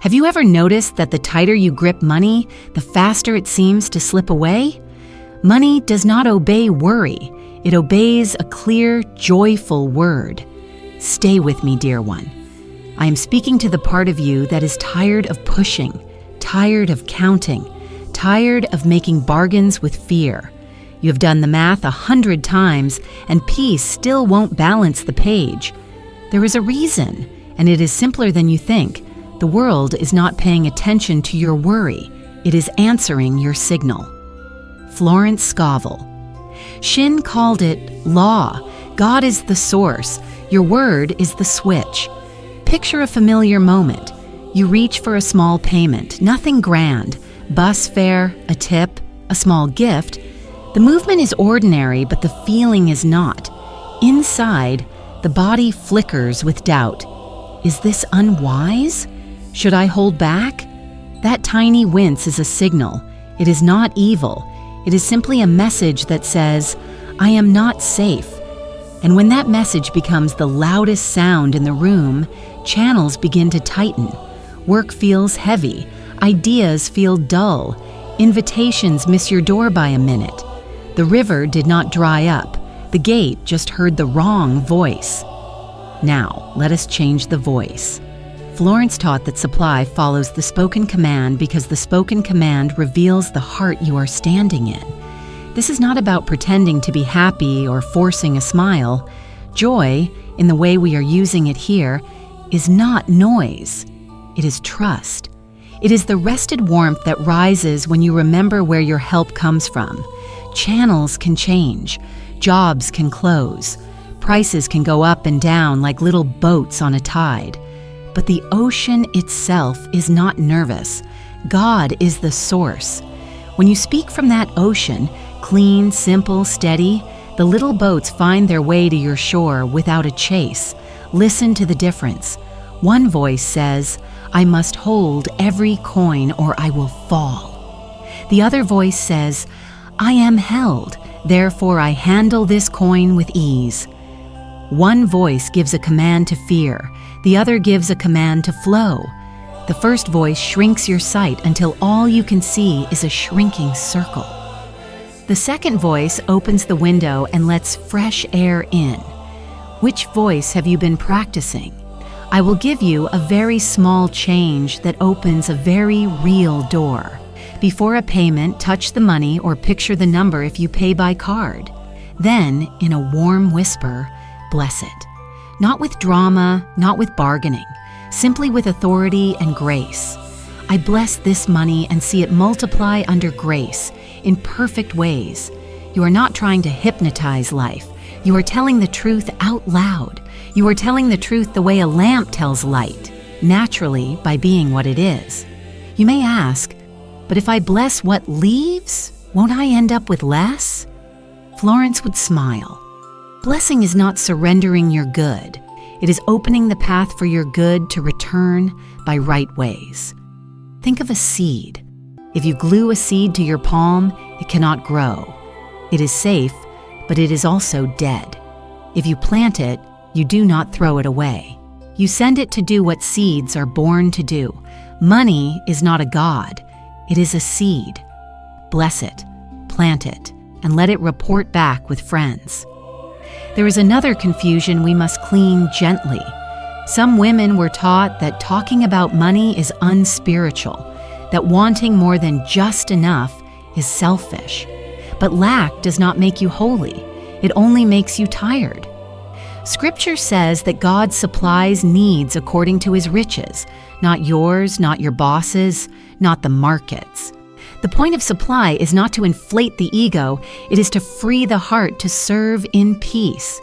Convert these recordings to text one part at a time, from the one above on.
Have you ever noticed that the tighter you grip money, the faster it seems to slip away? Money does not obey worry. It obeys a clear, joyful word. Stay with me, dear one. I am speaking to the part of you that is tired of pushing, tired of counting, tired of making bargains with fear. You have done the math 100 times, and peace still won't balance the page. There is a reason, and it is simpler than you think. The world is not paying attention to your worry. It is answering your signal. Florence Scovel Shinn called it law. God is the source. Your word is the switch. Picture a familiar moment. You reach for a small payment, nothing grand. Bus fare, a tip, a small gift. The movement is ordinary, but the feeling is not. Inside, the body flickers with doubt. Is this unwise? Should I hold back? That tiny wince is a signal. It is not evil. It is simply a message that says, I am not safe. And when that message becomes the loudest sound in the room, channels begin to tighten. Work feels heavy. Ideas feel dull. Invitations miss your door by a minute. The river did not dry up. The gate just heard the wrong voice. Now, let us change the voice. Florence taught that supply follows the spoken command because the spoken command reveals the heart you are standing in. This is not about pretending to be happy or forcing a smile. Joy, in the way we are using it here, is not noise. It is trust. It is the rested warmth that rises when you remember where your help comes from. Channels can change. Jobs can close. Prices can go up and down like little boats on a tide. But the ocean itself is not nervous. God is the source. When you speak from that ocean, clean, simple, steady, the little boats find their way to your shore without a chase. Listen to the difference. One voice says, I must hold every coin or I will fall. The other voice says, I am held, therefore I handle this coin with ease. One voice gives a command to fear. The other gives a command to flow. The first voice shrinks your sight until all you can see is a shrinking circle. The second voice opens the window and lets fresh air in. Which voice have you been practicing? I will give you a very small change that opens a very real door. Before a payment, touch the money or picture the number if you pay by card. Then, in a warm whisper, bless it. Not with drama, not with bargaining, simply with authority and grace. I bless this money and see it multiply under grace, in perfect ways. You are not trying to hypnotize life. You are telling the truth out loud. You are telling the truth the way a lamp tells light, naturally by being what it is. You may ask, but if I bless what leaves, won't I end up with less? Florence would smile. Blessing is not surrendering your good. It is opening the path for your good to return by right ways. Think of a seed. If you glue a seed to your palm, it cannot grow. It is safe, but it is also dead. If you plant it, you do not throw it away. You send it to do what seeds are born to do. Money is not a god. It is a seed. Bless it, plant it, and let it report back with friends. There is another confusion we must clean gently. Some women were taught that talking about money is unspiritual, that wanting more than just enough is selfish. But lack does not make you holy. It only makes you tired. Scripture says that God supplies needs according to his riches, not yours, not your boss's, not the market's. The point of supply is not to inflate the ego, it is to free the heart to serve in peace.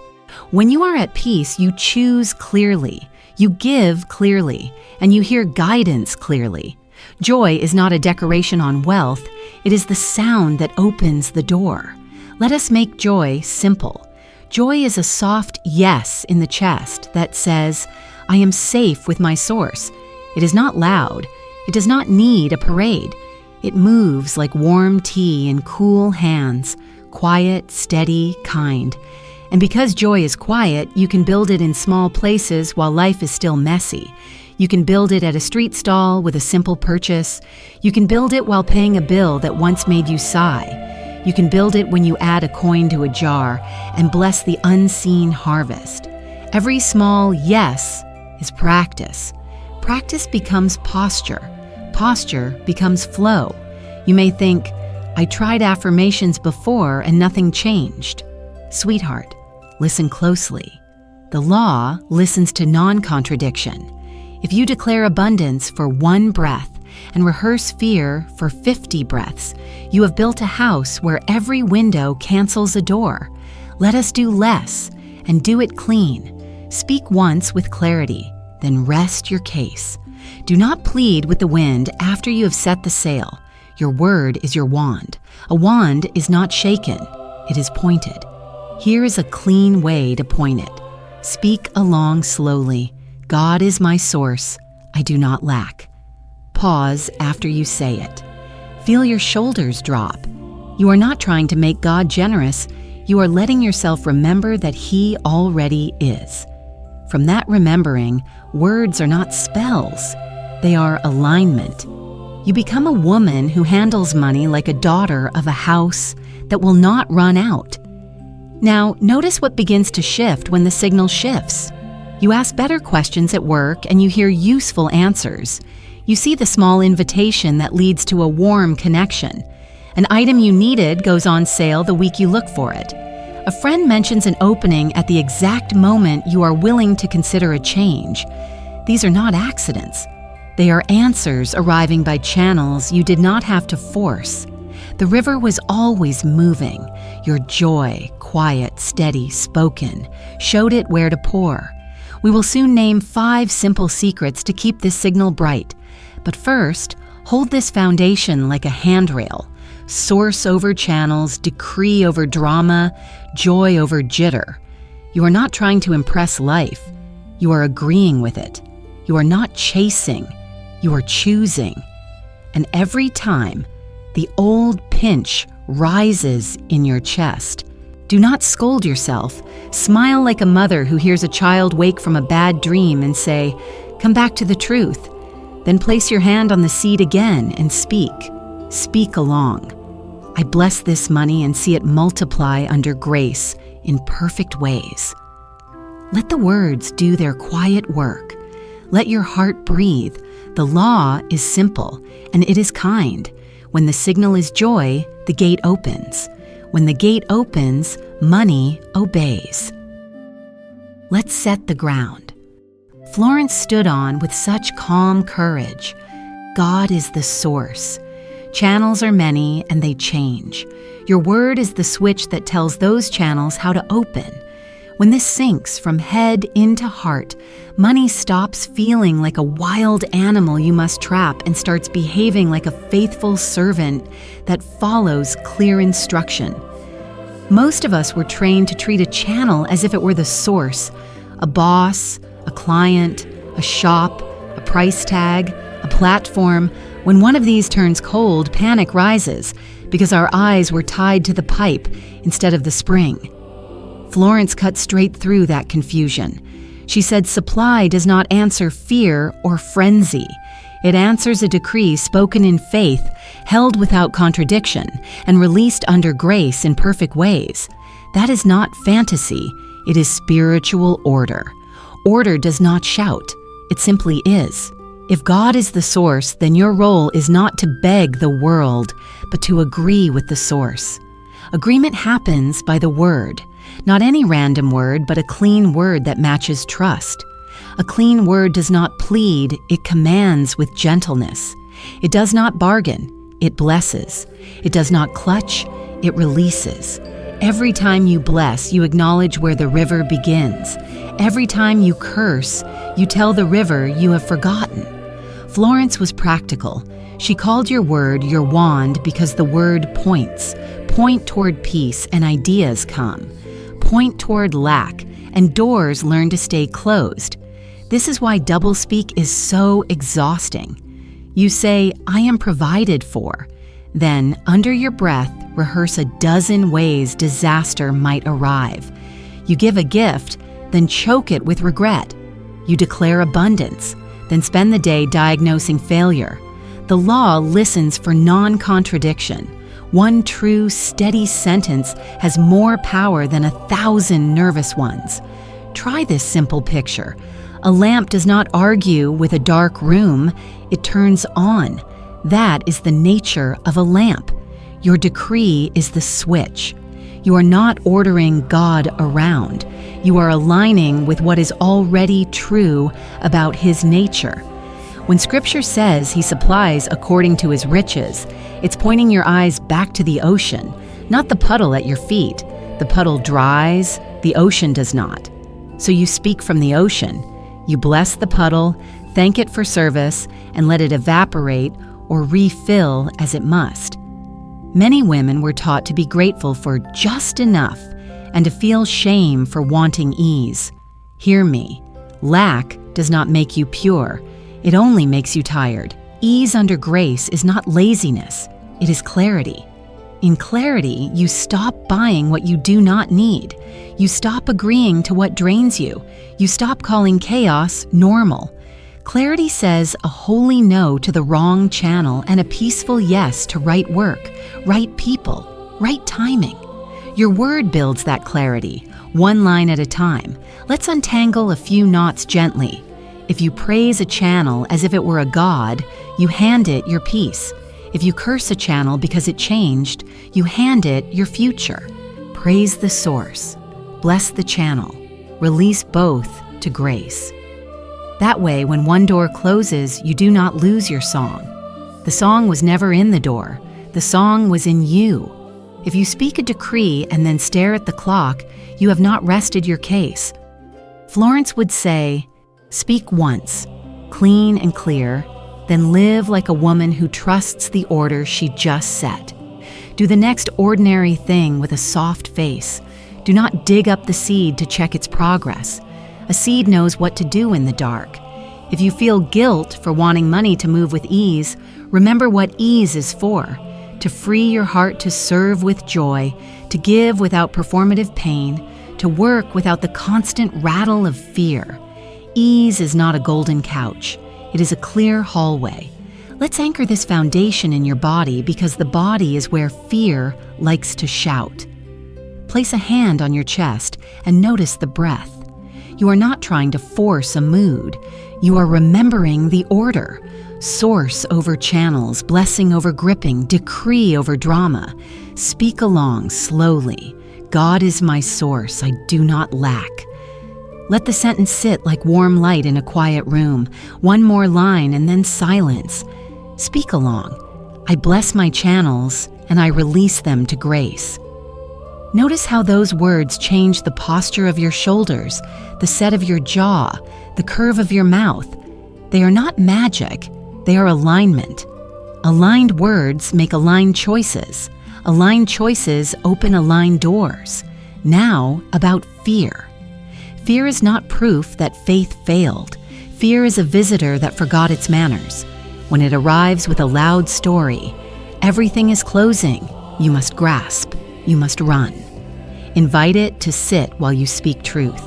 When you are at peace, you choose clearly, you give clearly, and you hear guidance clearly. Joy is not a decoration on wealth, it is the sound that opens the door. Let us make joy simple. Joy is a soft yes in the chest that says, I am safe with my source. It is not loud. It does not need a parade. It moves like warm tea in cool hands, quiet, steady, kind. And because joy is quiet, you can build it in small places while life is still messy. You can build it at a street stall with a simple purchase. You can build it while paying a bill that once made you sigh. You can build it when you add a coin to a jar and bless the unseen harvest. Every small yes is practice. Practice becomes posture. Posture becomes flow. You may think, I tried affirmations before and nothing changed. Sweetheart, listen closely. The law listens to non-contradiction. If you declare abundance for 1 breath and rehearse fear for 50 breaths, you have built a house where every window cancels a door. Let us do less and do it clean. Speak once with clarity, then rest your case. Do not plead with the wind after you have set the sail. Your word is your wand. A wand is not shaken, it is pointed. Here is a clean way to point it. Speak along slowly. God is my source, I do not lack. Pause after you say it. Feel your shoulders drop. You are not trying to make God generous, you are letting yourself remember that He already is. From that remembering, words are not spells, they are alignment. You become a woman who handles money like a daughter of a house that will not run out. Now, notice what begins to shift when the signal shifts. You ask better questions at work and you hear useful answers. You see the small invitation that leads to a warm connection. An item you needed goes on sale the week you look for it. A friend mentions an opening at the exact moment you are willing to consider a change. These are not accidents. They are answers arriving by channels you did not have to force. The river was always moving. Your joy, quiet, steady, spoken, showed it where to pour. We will soon name 5 simple secrets to keep this signal bright. But first, hold this foundation like a handrail. Source over channels, decree over drama, joy over jitter. You are not trying to impress life. You are agreeing with it. You are not chasing. You are choosing. And every time, the old pinch rises in your chest. Do not scold yourself. Smile like a mother who hears a child wake from a bad dream and say, "Come back to the truth." Then place your hand on the seed again and speak. Speak along. I bless this money and see it multiply under grace in perfect ways. Let the words do their quiet work. Let your heart breathe. The law is simple and it is kind. When the signal is joy, the gate opens. When the gate opens, money obeys. Let's set the ground. Florence stood on with such calm courage. God is the source. Channels are many and they change. Your word is the switch that tells those channels how to open. When this sinks from head into heart, money stops feeling like a wild animal you must trap and starts behaving like a faithful servant that follows clear instruction. Most of us were trained to treat a channel as if it were the source, a boss, a client, a shop, a price tag, a platform. When one of these turns cold, panic rises because our eyes were tied to the pipe instead of the spring. Florence cut straight through that confusion. She said supply does not answer fear or frenzy. It answers a decree spoken in faith, held without contradiction, and released under grace in perfect ways. That is not fantasy, it is spiritual order. Order does not shout, it simply is. If God is the source, then your role is not to beg the world, but to agree with the source. Agreement happens by the word. Not any random word, but a clean word that matches trust. A clean word does not plead, it commands with gentleness. It does not bargain, it blesses. It does not clutch, it releases. Every time you bless, you acknowledge where the river begins. Every time you curse, you tell the river you have forgotten. Florence was practical. She called your word your wand because the word points. Point toward peace and ideas come. Point toward lack, and doors learn to stay closed. This is why doublespeak is so exhausting. You say, I am provided for. Then, under your breath, rehearse a dozen ways disaster might arrive. You give a gift, then choke it with regret. You declare abundance, then spend the day diagnosing failure. The law listens for non-contradiction. One true, steady sentence has more power than 1,000 nervous ones. Try this simple picture. A lamp does not argue with a dark room, it turns on. That is the nature of a lamp. Your decree is the switch. You are not ordering God around. You are aligning with what is already true about His nature. When Scripture says He supplies according to His riches, it's pointing your eyes back to the ocean, not the puddle at your feet. The puddle dries, the ocean does not. So you speak from the ocean. You bless the puddle, thank it for service, and let it evaporate or refill as it must. Many women were taught to be grateful for just enough and to feel shame for wanting ease. Hear me. Lack does not make you pure. It only makes you tired. Ease under grace is not laziness. It is clarity. In clarity, you stop buying what you do not need. You stop agreeing to what drains you. You stop calling chaos normal. Clarity says a holy no to the wrong channel and a peaceful yes to right work, right people, right timing. Your word builds that clarity, one line at a time. Let's untangle a few knots gently. If you praise a channel as if it were a god, you hand it your peace. If you curse a channel because it changed, you hand it your future. Praise the source. Bless the channel. Release both to grace. That way, when one door closes, you do not lose your song. The song was never in the door. The song was in you. If you speak a decree and then stare at the clock, you have not rested your case. Florence would say, speak once, clean and clear, then live like a woman who trusts the order she just set. Do the next ordinary thing with a soft face. Do not dig up the seed to check its progress. A seed knows what to do in the dark. If you feel guilt for wanting money to move with ease, remember what ease is for: to free your heart to serve with joy, to give without performative pain, to work without the constant rattle of fear. Ease is not a golden couch. It is a clear hallway. Let's anchor this foundation in your body because the body is where fear likes to shout. Place a hand on your chest and notice the breath. You are not trying to force a mood. You are remembering the order. Source over channels, blessing over gripping, decree over drama. Speak along slowly. God is my source, I do not lack. Let the sentence sit like warm light in a quiet room. One more line and then silence. Speak along. I bless my channels and I release them to grace. Notice how those words change the posture of your shoulders, the set of your jaw, the curve of your mouth. They are not magic, they are alignment. Aligned words make aligned choices. Aligned choices open aligned doors. Now, about fear. Fear is not proof that faith failed. Fear is a visitor that forgot its manners. When it arrives with a loud story, everything is closing, you must grasp. You must run. Invite it to sit while you speak truth.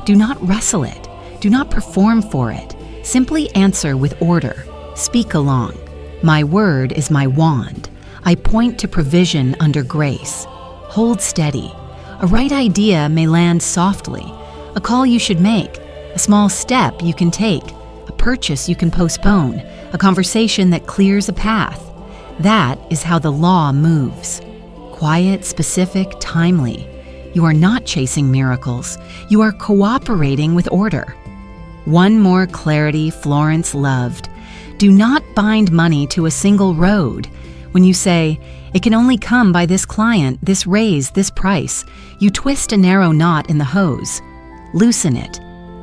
Do not wrestle it. Do not perform for it. Simply answer with order. Speak along. My word is my wand. I point to provision under grace. Hold steady. A right idea may land softly. A call you should make. A small step you can take. A purchase you can postpone. A conversation that clears a path. That is how the law moves. Quiet, specific, timely. You are not chasing miracles. You are cooperating with order. One more clarity Florence loved. Do not bind money to a single road. When you say, it can only come by this client, this raise, this price, you twist a narrow knot in the hose. Loosen it.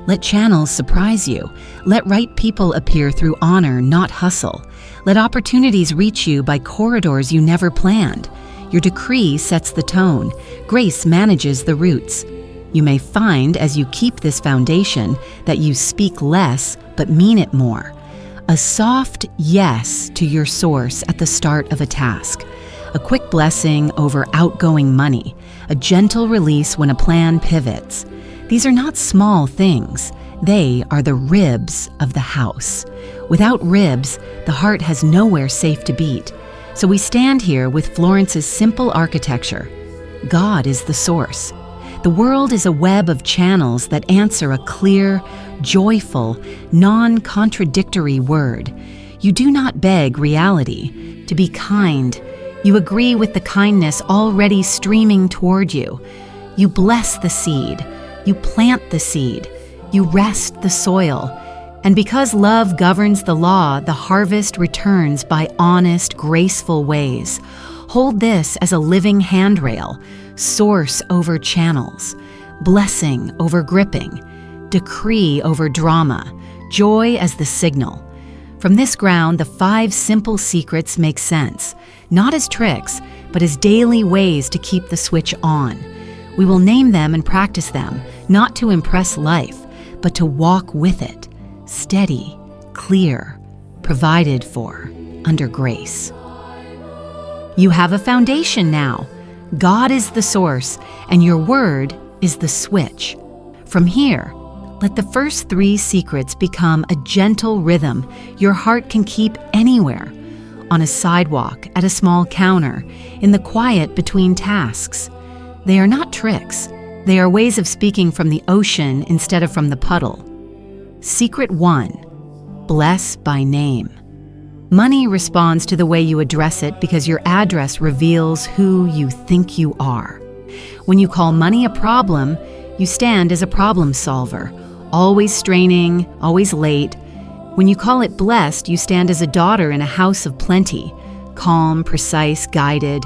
Let channels surprise you. Let right people appear through honor, not hustle. Let opportunities reach you by corridors you never planned. Your decree sets the tone. Grace manages the roots. You may find as you keep this foundation that you speak less but mean it more. A soft yes to your source at the start of a task. A quick blessing over outgoing money. A gentle release when a plan pivots. These are not small things. They are the ribs of the house. Without ribs, the heart has nowhere safe to beat. So we stand here with Florence's simple architecture. God is the source. The world is a web of channels that answer a clear, joyful, non-contradictory word. You do not beg reality to be kind. You agree with the kindness already streaming toward you. You bless the seed. You plant the seed. You rest the soil. And because love governs the law, the harvest returns by honest, graceful ways. Hold this as a living handrail, source over channels, blessing over gripping, decree over drama, joy as the signal. From this ground, the 5 simple secrets make sense, not as tricks, but as daily ways to keep the switch on. We will name them and practice them, not to impress life, but to walk with it, steady, clear, provided for, under grace. You have a foundation now. God is the source, and your word is the switch. From here, let the first 3 secrets become a gentle rhythm your heart can keep anywhere, on a sidewalk, at a small counter, in the quiet between tasks. They are not tricks. They are ways of speaking from the ocean instead of from the puddle. Secret 1, bless by name. Money responds to the way you address it because your address reveals who you think you are. When you call money a problem, you stand as a problem solver, always straining, always late. When you call it blessed, you stand as a daughter in a house of plenty, calm, precise, guided.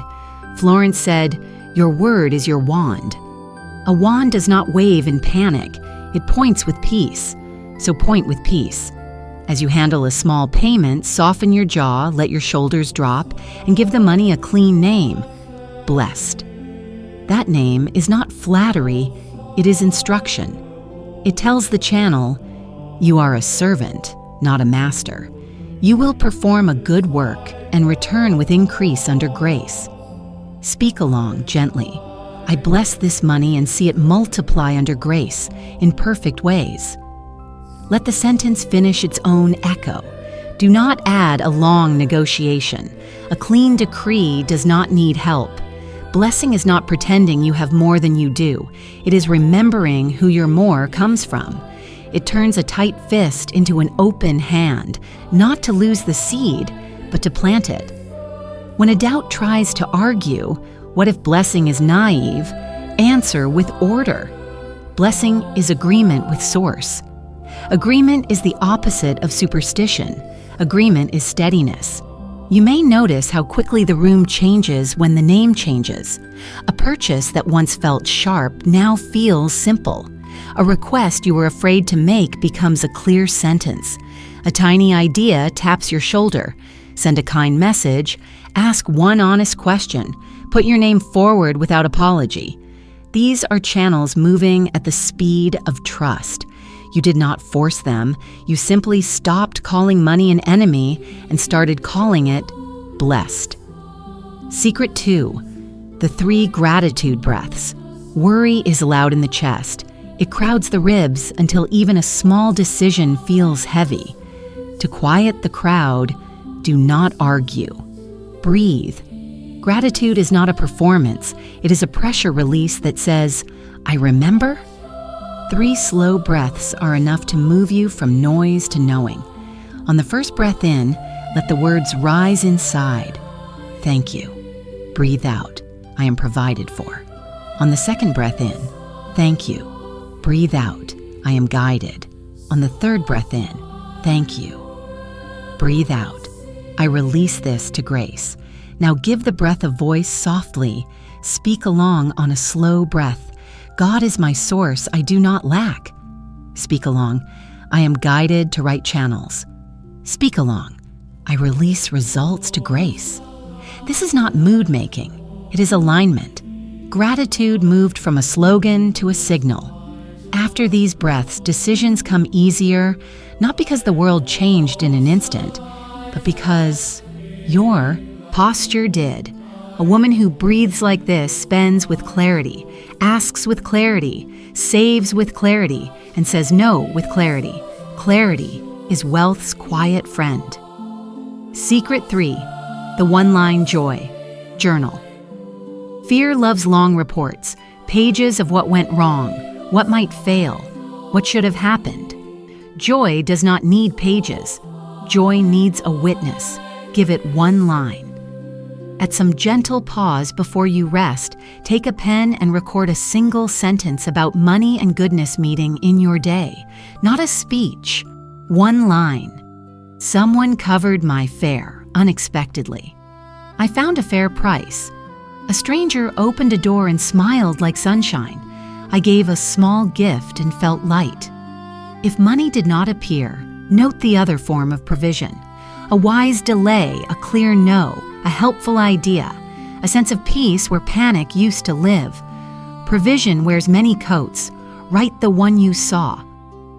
Florence said, "Your word is your wand." A wand does not wave in panic. It points with peace. So point with peace. As you handle a small payment, soften your jaw, let your shoulders drop, and give the money a clean name, blessed. That name is not flattery, it is instruction. It tells the channel, you are a servant, not a master. You will perform a good work and return with increase under grace. Speak along gently. I bless this money and see it multiply under grace in perfect ways. Let the sentence finish its own echo. Do not add a long negotiation. A clean decree does not need help. Blessing is not pretending you have more than you do. It is remembering who your more comes from. It turns a tight fist into an open hand, not to lose the seed, but to plant it. When a doubt tries to argue, what if blessing is naive? Answer with order. Blessing is agreement with Source. Agreement is the opposite of superstition. Agreement is steadiness. You may notice how quickly the room changes when the name changes. A purchase that once felt sharp now feels simple. A request you were afraid to make becomes a clear sentence. A tiny idea taps your shoulder. Send a kind message. Ask one honest question. Put your name forward without apology. These are channels moving at the speed of trust. You did not force them. You simply stopped calling money an enemy and started calling it blessed. Secret 2, the 3 gratitude breaths. Worry is loud in the chest. It crowds the ribs until even a small decision feels heavy. To quiet the crowd, do not argue. Breathe. Gratitude is not a performance. It is a pressure release that says, I remember. 3 slow breaths are enough to move you from noise to knowing. On the first breath in, let the words rise inside. Thank you. Breathe out. I am provided for. On the second breath in, thank you. Breathe out. I am guided. On the third breath in, thank you. Breathe out. I release this to grace. Now give the breath a voice softly. Speak along on a slow breath. God is my source, I do not lack. Speak along, I am guided to right channels. Speak along, I release results to grace. This is not mood making, it is alignment. Gratitude moved from a slogan to a signal. After these breaths, decisions come easier, not because the world changed in an instant, but because your posture did. A woman who breathes like this spends with clarity, asks with clarity, saves with clarity, and says no with clarity. Clarity is wealth's quiet friend. Secret 3. The one-line joy. Journal. Fear loves long reports, pages of what went wrong, what might fail, what should have happened. Joy does not need pages. Joy needs a witness. Give it one line. At some gentle pause before you rest, take a pen and record a single sentence about money and goodness meeting in your day. Not a speech. One line. Someone covered my fare unexpectedly. I found a fair price. A stranger opened a door and smiled like sunshine. I gave a small gift and felt light. If money did not appear, note the other form of provision. A wise delay, a clear no, a helpful idea, a sense of peace where panic used to live. Provision wears many coats. Write the one you saw.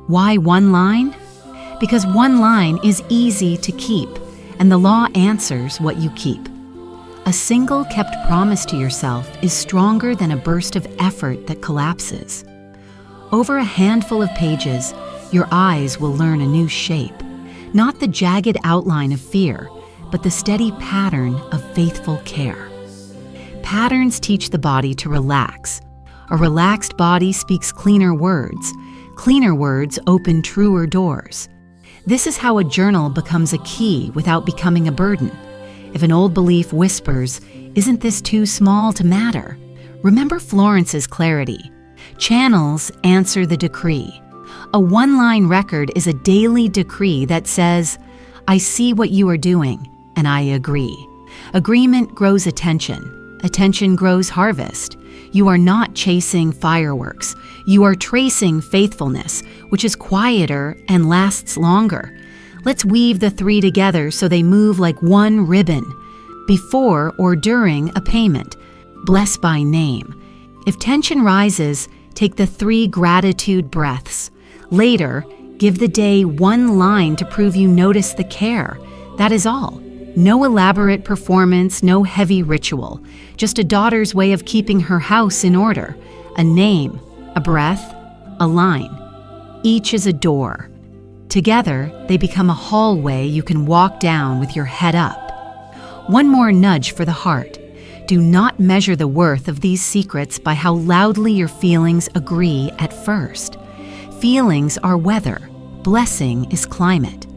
Why one line? Because one line is easy to keep, and the law answers what you keep. A single kept promise to yourself is stronger than a burst of effort that collapses. Over a handful of pages, your eyes will learn a new shape, not the jagged outline of fear, but the steady pattern of faithful care. Patterns teach the body to relax. A relaxed body speaks cleaner words. Cleaner words open truer doors. This is how a journal becomes a key without becoming a burden. If an old belief whispers, "Isn't this too small to matter?" remember Florence's clarity. Channels answer the decree. A one-line record is a daily decree that says, "I see what you are doing, and I agree." Agreement grows attention. Attention grows harvest. You are not chasing fireworks. You are tracing faithfulness, which is quieter and lasts longer. Let's weave the 3 together so they move like one ribbon. Before or during a payment, bless by name. If tension rises, take the 3 gratitude breaths. Later, give the day one line to prove you notice the care. That is all. No elaborate performance, no heavy ritual. Just a daughter's way of keeping her house in order. A name, a breath, a line. Each is a door. Together, they become a hallway you can walk down with your head up. One more nudge for the heart. Do not measure the worth of these secrets by how loudly your feelings agree at first. Feelings are weather. Blessing is climate.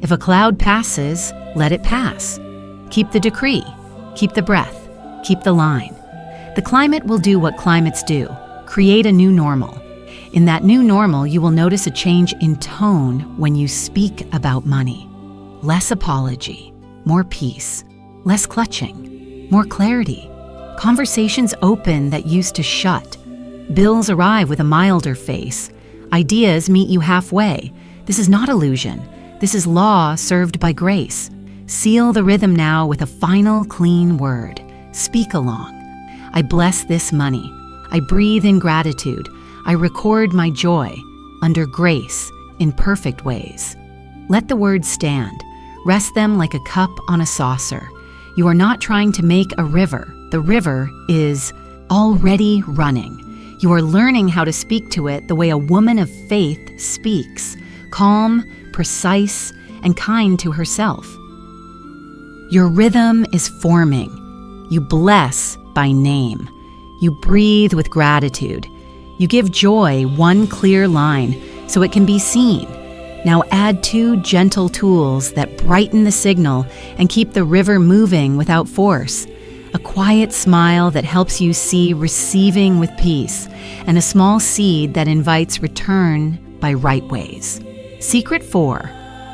If a cloud passes, let it pass. Keep the decree. Keep the breath. Keep the line. The climate will do what climates do. Create a new normal. In that new normal, you will notice a change in tone when you speak about money. Less apology, more peace. Less clutching, more clarity. Conversations open that used to shut. Bills arrive with a milder face. Ideas meet you halfway. This is not illusion. This is law served by grace. Seal the rhythm now with a final clean word. Speak along. I bless this money. I breathe in gratitude. I record my joy under grace in perfect ways. Let the words stand. Rest them like a cup on a saucer. You are not trying to make a river. The river is already running. You are learning how to speak to it the way a woman of faith speaks, calm, precise, and kind to herself. Your rhythm is forming. You bless by name. You breathe with gratitude. You give joy one clear line so it can be seen. Now add 2 gentle tools that brighten the signal and keep the river moving without force. A quiet smile that helps you see receiving with peace, and a small seed that invites return by right ways. Secret 4.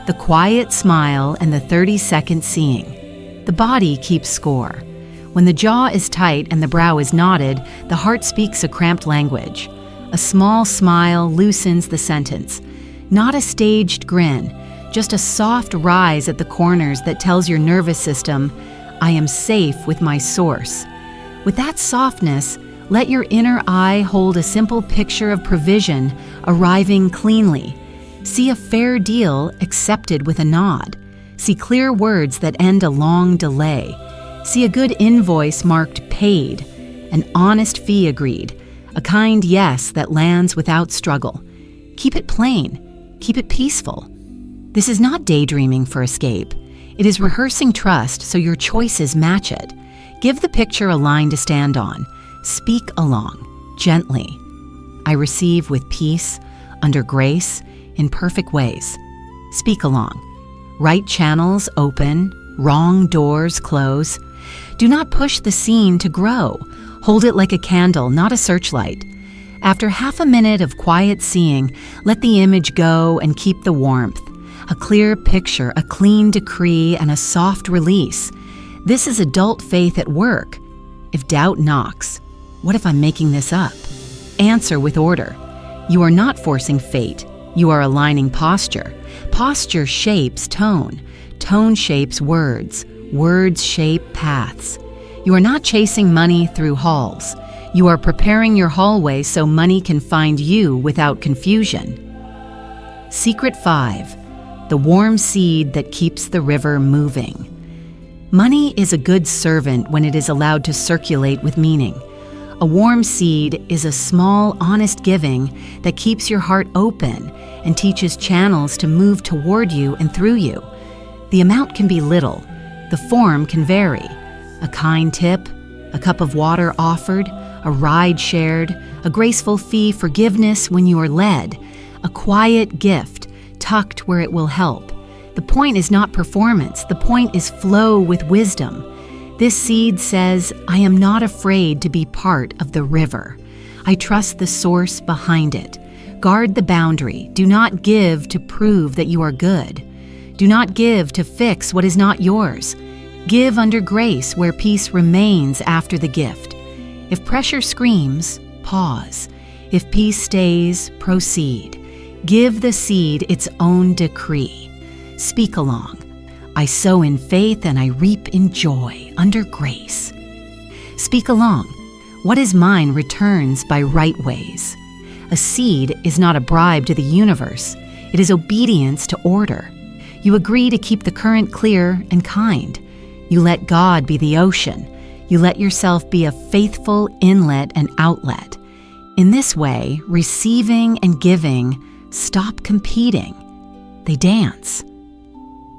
The quiet smile and the 30-second seeing. The body keeps score. When the jaw is tight and the brow is knotted, the heart speaks a cramped language. A small smile loosens the sentence. Not a staged grin, just a soft rise at the corners that tells your nervous system, I am safe with my source. With that softness, let your inner eye hold a simple picture of provision arriving cleanly. See a fair deal accepted with a nod. See clear words that end a long delay. See a good invoice marked paid, an honest fee agreed, a kind yes that lands without struggle. Keep it plain, keep it peaceful. This is not daydreaming for escape. It is rehearsing trust so your choices match it. Give the picture a line to stand on. Speak along, gently. I receive with peace, under grace, in perfect ways. Speak along. Right channels open, wrong doors close. Do not push the scene to grow. Hold it like a candle, not a searchlight. After half a minute of quiet seeing, let the image go and keep the warmth. A clear picture, a clean decree, and a soft release. This is adult faith at work. If doubt knocks, what if I'm making this up? Answer with order. You are not forcing fate. You are aligning posture. Posture shapes tone. Tone shapes words. Words shape paths. You are not chasing money through halls. You are preparing your hallway so money can find you without confusion. Secret 5. The warm seed that keeps the river moving. Money is a good servant when it is allowed to circulate with meaning. A warm seed is a small, honest giving that keeps your heart open and teaches channels to move toward you and through you. The amount can be little. The form can vary. A kind tip, a cup of water offered, a ride shared, a graceful fee, forgiveness when you are led, a quiet gift tucked where it will help. The point is not performance. The point is flow with wisdom. This seed says, I am not afraid to be part of the river. I trust the source behind it. Guard the boundary. Do not give to prove that you are good. Do not give to fix what is not yours. Give under grace where peace remains after the gift. If pressure screams, pause. If peace stays, proceed. Give the seed its own decree. Speak along. I sow in faith and I reap in joy under grace. Speak along. What is mine returns by right ways. A seed is not a bribe to the universe. It is obedience to order. You agree to keep the current clear and kind. You let God be the ocean. You let yourself be a faithful inlet and outlet. In this way, receiving and giving stop competing. They dance.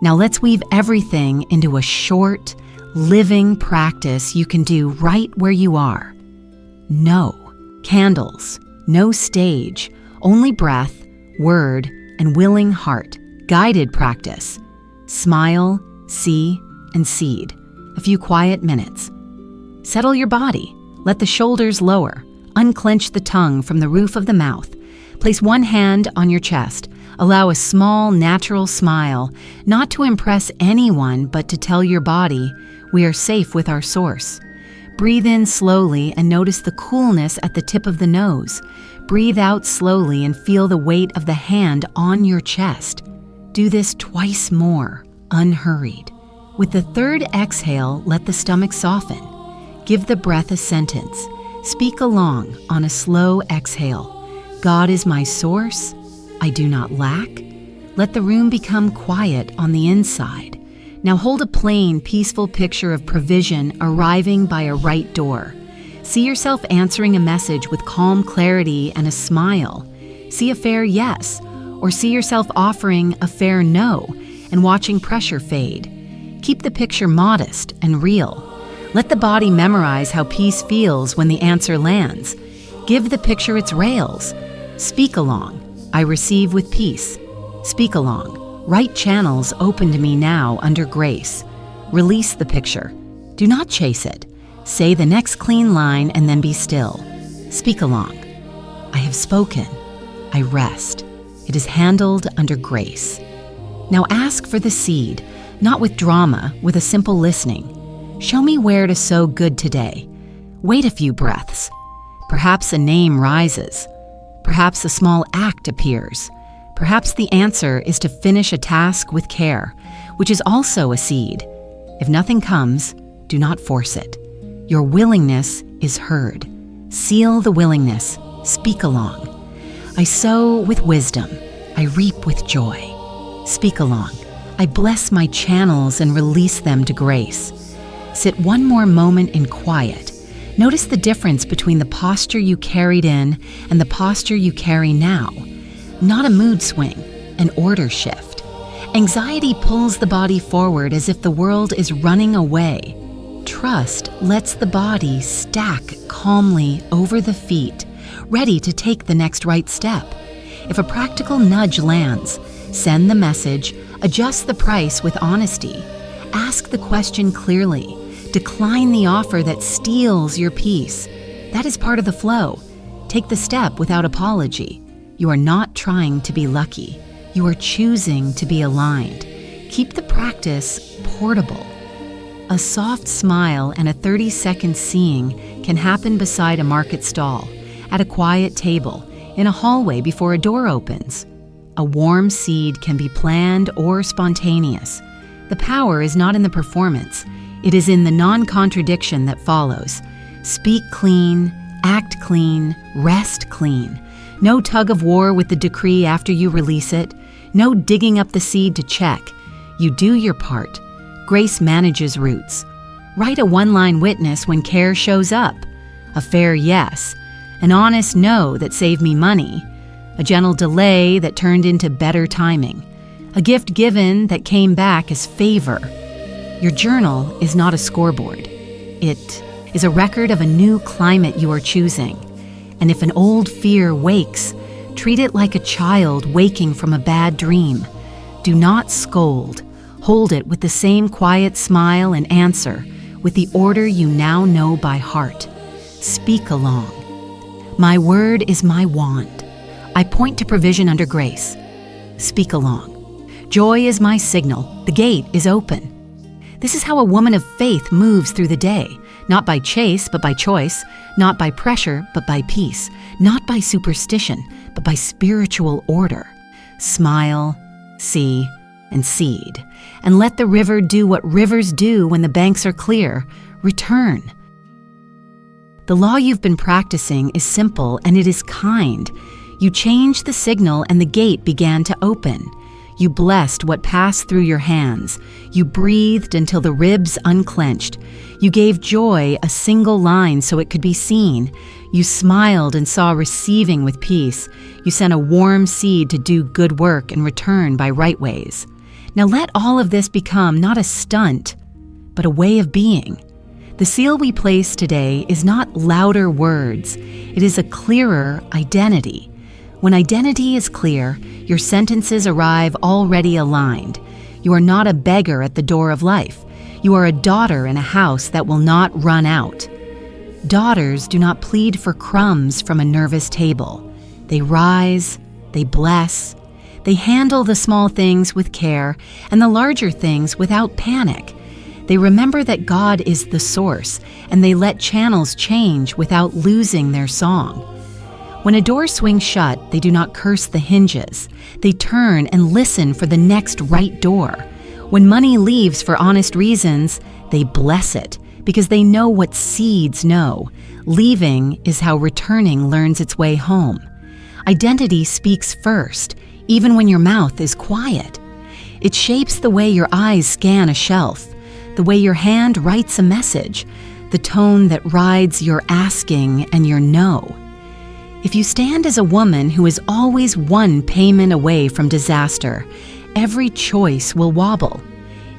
Now let's weave everything into a short, living practice you can do right where you are. No candles, no stage, only breath, word, and willing heart. Guided practice. Smile, see, and seed. A few quiet minutes. Settle your body. Let the shoulders lower. Unclench the tongue from the roof of the mouth. Place one hand on your chest. Allow a small, natural smile, not to impress anyone, but to tell your body, we are safe with our source. Breathe in slowly and notice the coolness at the tip of the nose. Breathe out slowly and feel the weight of the hand on your chest. Do this twice more, unhurried. With the third exhale, let the stomach soften. Give the breath a sentence. Speak along on a slow exhale. God is my source. I do not lack. Let the room become quiet on the inside. Now hold a plain, peaceful picture of provision arriving by a right door. See yourself answering a message with calm clarity and a smile. See a fair yes, or see yourself offering a fair no and watching pressure fade. Keep the picture modest and real. Let the body memorize how peace feels when the answer lands. Give the picture its rails. Speak along. I receive with peace. Speak along. Right channels open to me now under grace. Release the picture. Do not chase it. Say the next clean line and then be still. Speak along. I have spoken. I rest. It is handled under grace. Now ask for the seed, not with drama, with a simple listening. Show me where to sow good today. Wait a few breaths. Perhaps a name rises. Perhaps a small act appears. Perhaps the answer is to finish a task with care, which is also a seed. If nothing comes, do not force it. Your willingness is heard. Seal the willingness. Speak along. I sow with wisdom. I reap with joy. Speak along. I bless my channels and release them to grace. Sit one more moment in quiet. Notice the difference between the posture you carried in and the posture you carry now. Not a mood swing, an order shift. Anxiety pulls the body forward as if the world is running away. Trust lets the body stack calmly over the feet, ready to take the next right step. If a practical nudge lands, send the message, adjust the price with honesty. Ask the question clearly. Decline the offer that steals your peace. That is part of the flow. Take the step without apology. You are not trying to be lucky. You are choosing to be aligned. Keep the practice portable. A soft smile and a 30-second seeing can happen beside a market stall, at a quiet table, in a hallway before a door opens. A warm seed can be planned or spontaneous. The power is not in the performance. It is in the non-contradiction that follows. Speak clean, act clean, rest clean. No tug of war with the decree after you release it. No digging up the seed to check. You do your part. Grace manages roots. Write a one-line witness when care shows up. A fair yes. An honest no that saved me money. A gentle delay that turned into better timing. A gift given that came back as favor. Your journal is not a scoreboard. It is a record of a new climate you are choosing. And if an old fear wakes, treat it like a child waking from a bad dream. Do not scold. Hold it with the same quiet smile and answer, with the order you now know by heart. Speak along. My word is my wand. I point to provision under grace. Speak along. Joy is my signal. The gate is open. This is how a woman of faith moves through the day, not by chase, but by choice, not by pressure, but by peace, not by superstition, but by spiritual order. Smile, see, and seed, and let the river do what rivers do when the banks are clear. Return. The law you've been practicing is simple and it is kind. You changed the signal and the gate began to open. You blessed what passed through your hands. You breathed until the ribs unclenched. You gave joy a single line so it could be seen. You smiled and saw receiving with peace. You sent a warm seed to do good work and return by right ways. Now let all of this become not a stunt, but a way of being. The seal we place today is not louder words. It is a clearer identity. When identity is clear, your sentences arrive already aligned. You are not a beggar at the door of life. You are a daughter in a house that will not run out. Daughters do not plead for crumbs from a nervous table. They rise, they bless, they handle the small things with care and the larger things without panic. They remember that God is the source, and they let channels change without losing their song. When a door swings shut, they do not curse the hinges. They turn and listen for the next right door. When money leaves for honest reasons, they bless it because they know what seeds know. Leaving is how returning learns its way home. Identity speaks first, even when your mouth is quiet. It shapes the way your eyes scan a shelf, the way your hand writes a message, the tone that rides your asking and your no. If you stand as a woman who is always one payment away from disaster, every choice will wobble.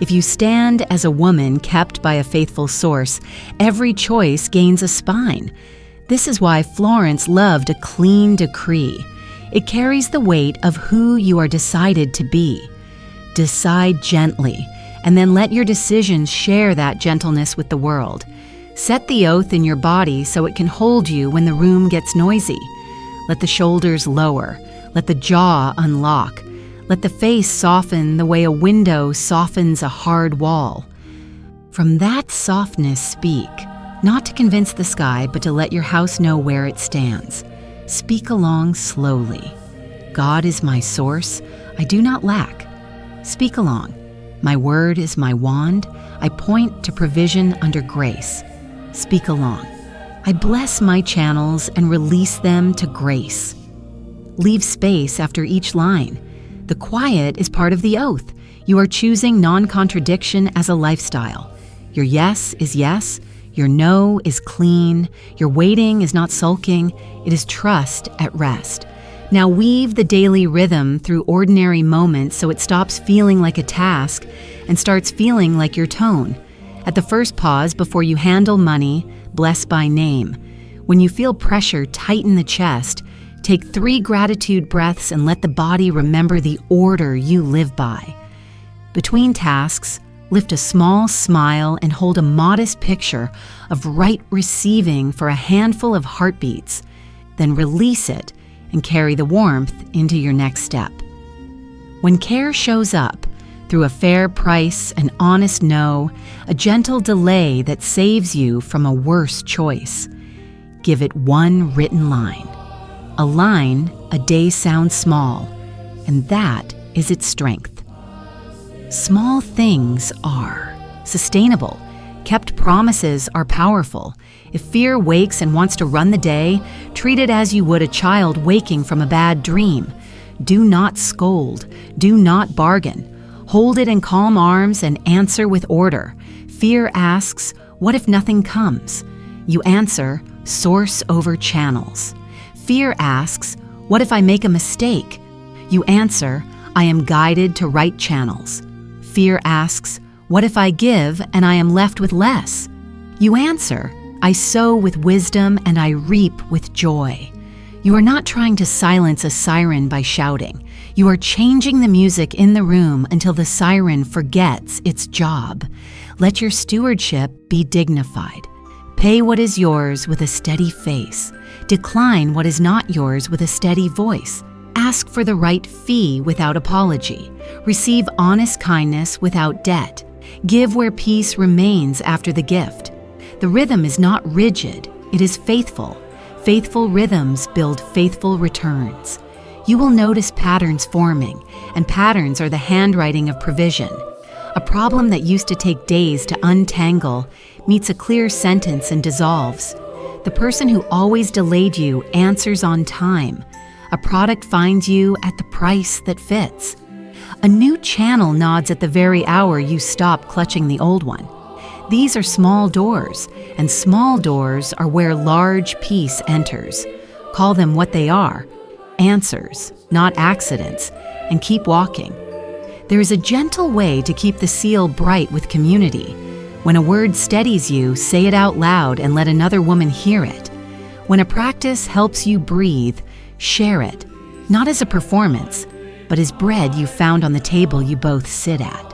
If you stand as a woman kept by a faithful source, every choice gains a spine. This is why Florence loved a clean decree. It carries the weight of who you are decided to be. Decide gently, and then let your decisions share that gentleness with the world. Set the oath in your body so it can hold you when the room gets noisy. Let the shoulders lower. Let the jaw unlock. Let the face soften the way a window softens a hard wall. From that softness speak, not to convince the sky, but to let your house know where it stands. Speak along slowly. God is my source. I do not lack. Speak along. My word is my wand. I point to provision under grace. Speak along. I bless my channels and release them to grace. Leave space after each line. The quiet is part of the oath. You are choosing non-contradiction as a lifestyle. Your yes is yes. Your no is clean. Your waiting is not sulking. It is trust at rest. Now weave the daily rhythm through ordinary moments so it stops feeling like a task and starts feeling like your tone. At the first pause before you handle money, bless by name. When you feel pressure tighten the chest, take 3 gratitude breaths and let the body remember the order you live by. Between tasks, lift a small smile and hold a modest picture of right receiving for a handful of heartbeats. Then release it and carry the warmth into your next step. When care shows up, through a fair price, an honest no, a gentle delay that saves you from a worse choice, give it one written line. A line a day sounds small, and that is its strength. Small things are sustainable. Kept promises are powerful. If fear wakes and wants to run the day, treat it as you would a child waking from a bad dream. Do not scold. Do not bargain. Hold it in calm arms and answer with order. Fear asks, what if nothing comes? You answer, source over channels. Fear asks, what if I make a mistake? You answer, I am guided to right channels. Fear asks, what if I give and I am left with less? You answer, I sow with wisdom and I reap with joy. You are not trying to silence a siren by shouting. You are changing the music in the room until the siren forgets its job. Let your stewardship be dignified. Pay what is yours with a steady face. Decline what is not yours with a steady voice. Ask for the right fee without apology. Receive honest kindness without debt. Give where peace remains after the gift. The rhythm is not rigid, it is faithful. Faithful rhythms build faithful returns. You will notice patterns forming, and patterns are the handwriting of provision. A problem that used to take days to untangle meets a clear sentence and dissolves. The person who always delayed you answers on time. A product finds you at the price that fits. A new channel nods at the very hour you stop clutching the old one. These are small doors, and small doors are where large peace enters. Call them what they are, answers, not accidents, and keep walking. There is a gentle way to keep the seal bright with community. When a word steadies you, say it out loud and let another woman hear it. When a practice helps you breathe, share it, not as a performance, but as bread you found on the table you both sit at.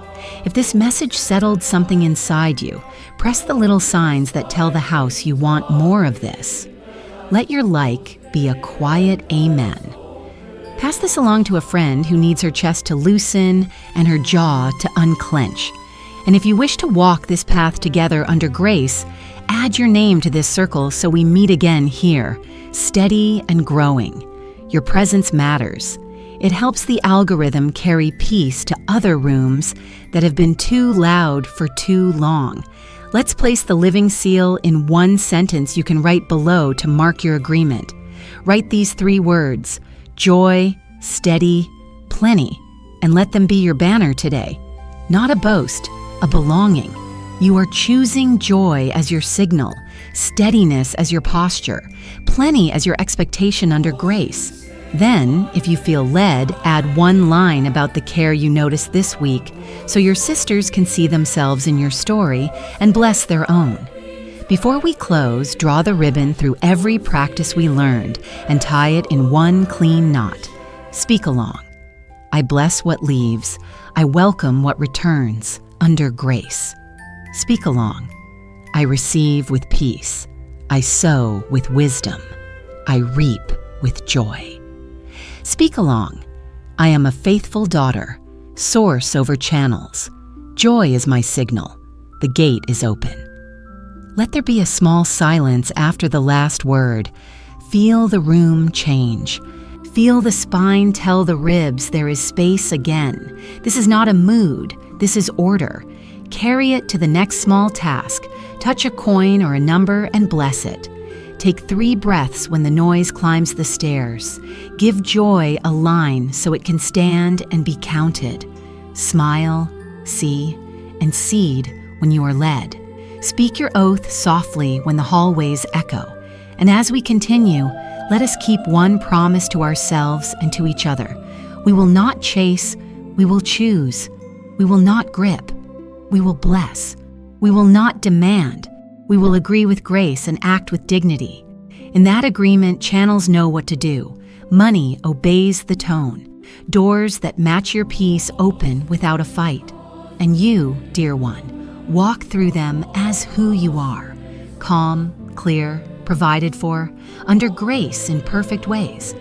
If this message settled something inside you, press the little signs that tell the house you want more of this. Let your like be a quiet amen. Pass this along to a friend who needs her chest to loosen and her jaw to unclench. And if you wish to walk this path together under grace, add your name to this circle so we meet again here, steady and growing. Your presence matters. It helps the algorithm carry peace to other rooms that have been too loud for too long. Let's place the living seal in one sentence you can write below to mark your agreement. Write these 3 words, joy, steady, plenty, and let them be your banner today. Not a boast, a belonging. You are choosing joy as your signal, steadiness as your posture, plenty as your expectation under grace. Then, if you feel led, add 1 line about the care you noticed this week so your sisters can see themselves in your story and bless their own. Before we close, draw the ribbon through every practice we learned and tie it in one clean knot. Speak along. I bless what leaves. I welcome what returns under grace. Speak along. I receive with peace. I sow with wisdom. I reap with joy. Speak along. I am a faithful daughter. Source over channels. Joy is my signal. The gate is open. Let there be a small silence after the last word. Feel the room change. Feel the spine tell the ribs there is space again. This is not a mood. This is order. Carry it to the next small task. Touch a coin or a number and bless it. Take 3 breaths when the noise climbs the stairs. Give joy a line so it can stand and be counted. Smile, see, and seed when you are led. Speak your oath softly when the hallways echo. And as we continue, let us keep one promise to ourselves and to each other. We will not chase, we will choose. We will not grip, we will bless. We will not demand, we will agree with grace and act with dignity. In that agreement, channels know what to do. Money obeys the tone. Doors that match your peace open without a fight. And you, dear one, walk through them as who you are. Calm, clear, provided for, under grace in perfect ways.